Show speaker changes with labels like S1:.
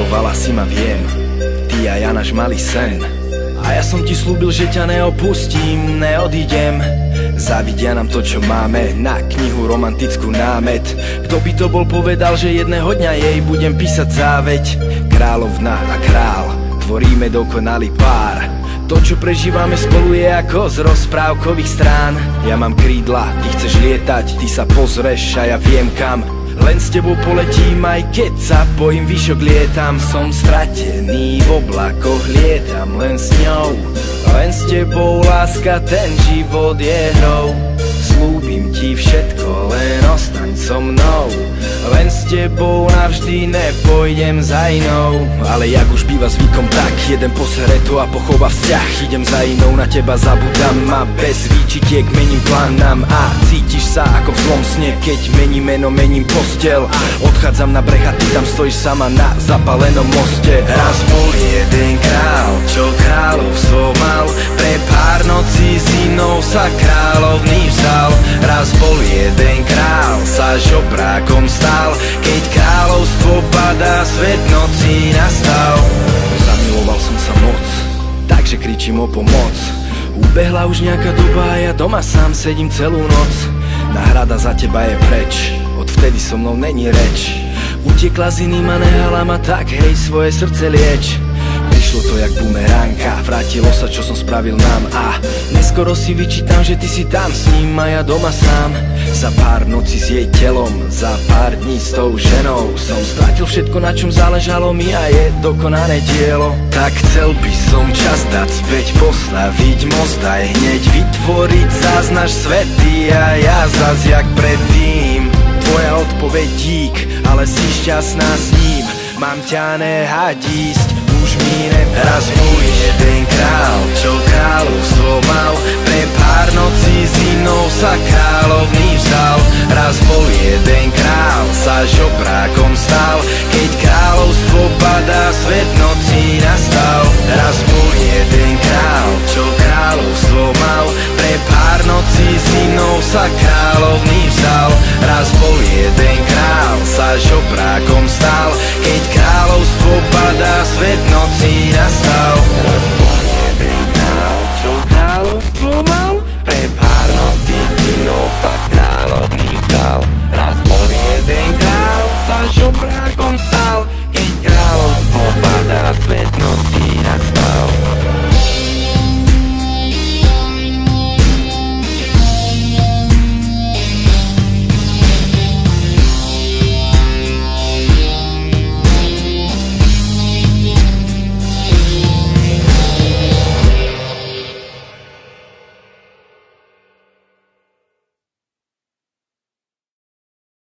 S1: Milovala si ma, viem, ty a ja náš malý sen. A ja som ti slúbil, že ťa neopustím, neodídem. Závidia nám to, čo máme, na knihu romantickú námet. Kto by to bol povedal, že jedného dňa jej budem písať záveť. Kráľovna a král, tvoríme dokonalý pár. To, čo prežívame spolu, je ako z rozprávkových strán. Ja mám krídla, ty chceš lietať, ty sa pozrieš a ja viem kam. Len s tebou poletím, aj keď sa bojím, vyšok lietam. Som stratený v oblakoch, lietam len s ňou. Len s tebou, láska, ten život je hrou. Slúbim ti všetko, len ostaň so mnou. Len s tebou navždy nepôjdem za inou. Ale jak už býva zvykom, tak jeden posere to a pochová vzťah. Idem za inou, na teba zabudám a bez výčitiek mením plán nám. A cítiš sa ako v zlom sne, keď mením meno, mením postel. Odchádzam na breh a ty tam stojíš sama na zapalenom moste. Raz bol jeden král, čo kráľovstvo mal. Pre pár nocí s inou sa kráľovný vzal. Raz bol jeden král, sa žobrákom stal. Keď kráľovstvo padá, svet nocí nastal. Zamiloval som sa moc, takže kričím o pomoc. Ubehla už nejaká doba a ja doma sám sedím celú noc. Náhrada za teba je preč, odvtedy so mnou není reč. Utekla s iným a nehala ma, tak hej, svoje srdce lieč. Prišlo to jak bumeránka, vrátilo sa, čo som spravil nám. A neskoro si vyčítam, že ty si tam s ním a ja doma sám. Za pár nocí s jej telom, za pár dní s tou ženou som stratil všetko, na čom záležalo mi a je dokonané dielo. Tak chcel by som čas dať späť, postaviť most aj hneď vytvoriť zás náš svety a ja zas jak predtým. Tvoja odpoveď dík, ale si šťastná s ním. Mám ťa nehať ísť, už mi raz bol jeden král, čo kráľovstvo mal. Pre pár nocí s inou sa kráľovný vzal. Raz bol jeden král, sa žobrákom stal. Keď kráľovstvo padá, svet nocí nastal. Raz bol jeden král, čo kráľovstvo mal. Pre pár nocí s inou sa kráľovný vzal. Raz bol jeden král, sa žobrákom stal. Keď kráľovstvo padá, svet nocí nastal.